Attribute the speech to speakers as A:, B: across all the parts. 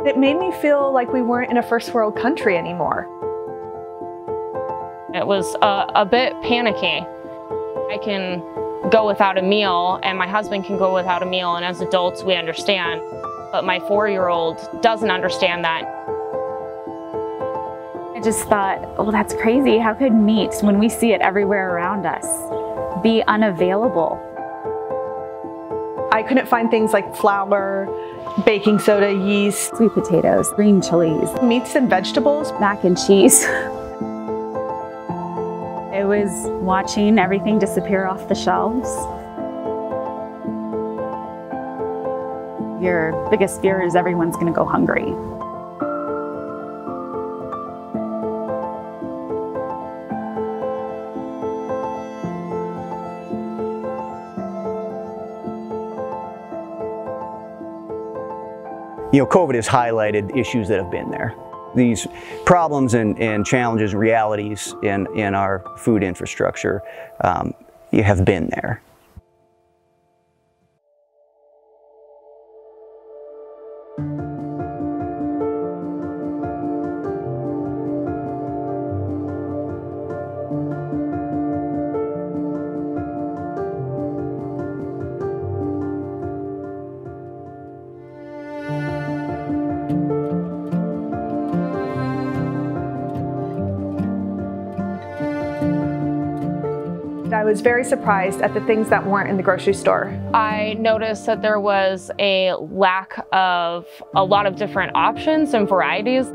A: It made me feel like we weren't in a first world country anymore.
B: It was a bit panicky. I can go without a meal and my husband can go without a meal, and as adults we understand. But my 4-year-old doesn't understand that.
C: I just thought, well, that's crazy. How could meat, when we see it everywhere around us, be unavailable?
A: I couldn't find things like flour, baking soda, yeast,
C: Sweet potatoes, green chilies,
A: meats and vegetables,
C: mac and cheese. It was watching everything disappear off the shelves. Your biggest fear is everyone's going to go hungry.
D: You know, COVID has highlighted issues that have been there. These problems and challenges and realities in our food infrastructure have been there.
A: I was very surprised at the things that weren't in the grocery store.
B: I noticed that there was a lack of a lot of different options and varieties.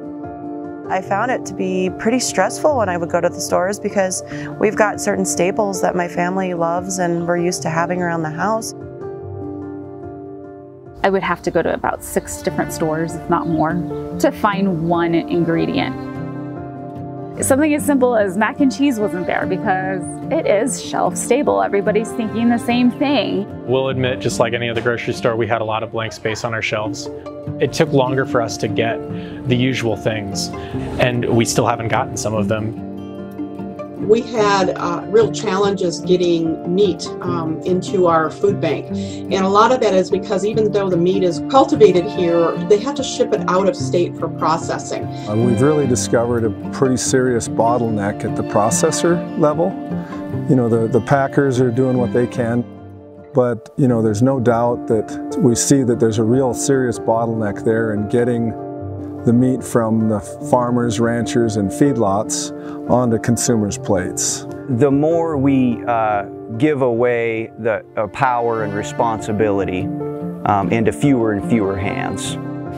E: I found it to be pretty stressful when I would go to the stores because we've got certain staples that my family loves and we're used to having around the house.
C: I would have to go to about 6 different stores, if not more, to find one ingredient. Something as simple as mac and cheese wasn't there because it is shelf stable. Everybody's thinking the same thing.
F: We'll admit, just like any other grocery store, we had a lot of blank space on our shelves. It took longer for us to get the usual things, and we still haven't gotten some of them.
G: We had real challenges getting meat into our food bank. And a lot of that is because even though the meat is cultivated here, they have to ship it out of state for processing.
H: We've really discovered a pretty serious bottleneck at the processor level. You know, the packers are doing what they can, but you know, there's no doubt that we see that there's a real serious bottleneck there in getting the meat from the farmers, ranchers, and feedlots onto consumers' plates.
D: The more we give away the power and responsibility into fewer and fewer hands,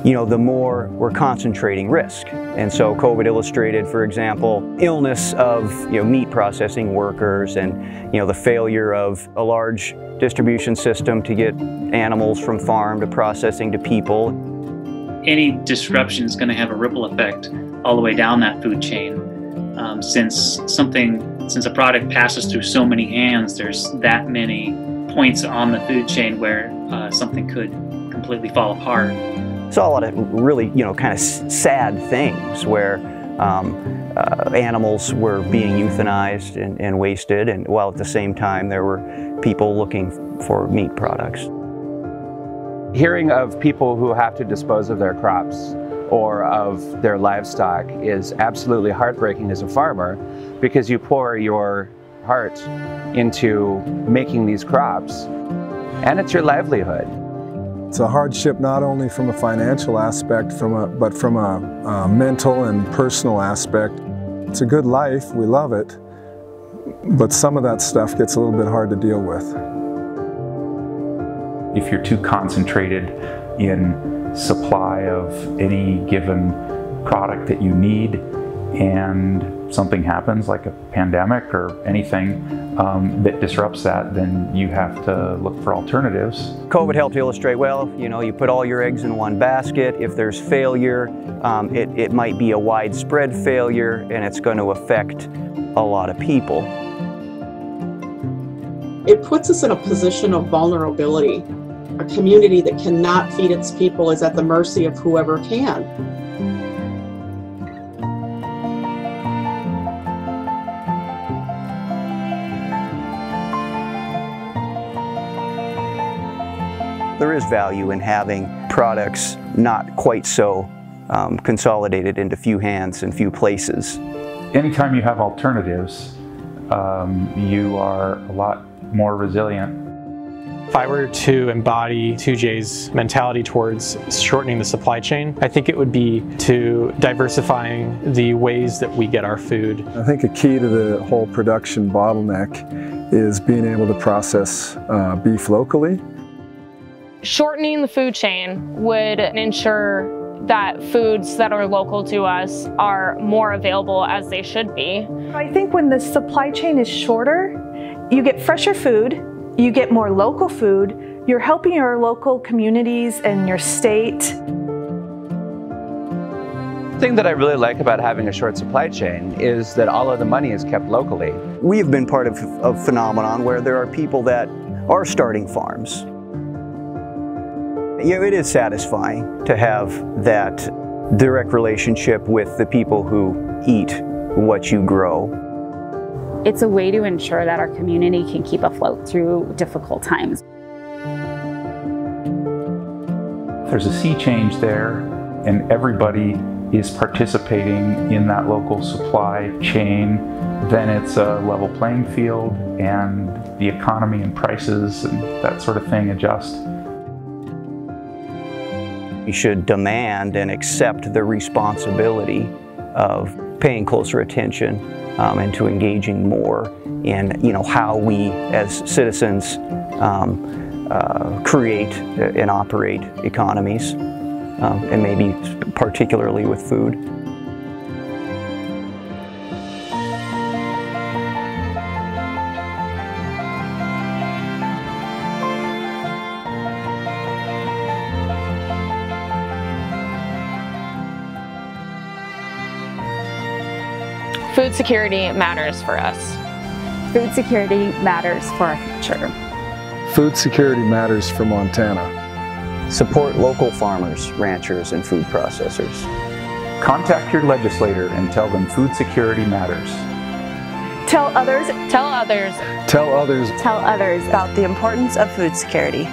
D: you know, the more we're concentrating risk. And so COVID illustrated, for example, illness of meat processing workers and the failure of a large distribution system to get animals from farm to processing to people.
I: Any disruption is going to have a ripple effect all the way down that food chain. Since a product passes through so many hands, there's that many points on the food chain where something could completely fall apart.
D: Saw a lot of really, kind of sad things where animals were being euthanized and wasted, and while at the same time there were people looking for meat products.
J: Hearing of people who have to dispose of their crops or of their livestock is absolutely heartbreaking as a farmer, because you pour your heart into making these crops and it's your livelihood.
H: It's a hardship not only from a financial aspect, but from a mental and personal aspect. It's a good life, we love it, but some of that stuff gets a little bit hard to deal with.
K: If you're too concentrated in supply of any given product that you need and something happens like a pandemic or anything that disrupts that, then you have to look for alternatives.
D: COVID helped illustrate, well, you put all your eggs in one basket. If there's failure, it might be a widespread failure and it's going to affect a lot of people.
G: It puts us in a position of vulnerability. A community that cannot feed its people is at the mercy of whoever can.
D: There is value in having products not quite so consolidated into few hands and few places.
K: Anytime you have alternatives, you are a lot more resilient.
F: If I were to embody 2J's mentality towards shortening the supply chain, I think it would be to diversifying the ways that we get our food.
H: I think a key to the whole production bottleneck is being able to process beef locally.
B: Shortening the food chain would ensure that foods that are local to us are more available as they should be.
A: I think when the supply chain is shorter, you get fresher food, you get more local food, you're helping your local communities and your state.
J: The thing that I really like about having a short supply chain is that all of the money is kept locally.
D: We have been part of a phenomenon where there are people that are starting farms. You know, it is satisfying to have that direct relationship with the people who eat what you grow.
C: It's a way to ensure that our community can keep afloat through difficult times.
K: If there's a sea change there and everybody is participating in that local supply chain, then it's a level playing field and the economy and prices and that sort of thing adjust.
D: We should demand and accept the responsibility of paying closer attention and to engaging more in how we as citizens create and operate economies, and maybe particularly with food.
B: Food security matters for us.
C: Food security matters for our future.
H: Food security matters for Montana.
D: Support local farmers, ranchers, and food processors.
K: Contact your legislator and tell them food security matters.
A: Tell others.
B: Tell others.
H: Tell others.
C: Tell others
E: about the importance of food security.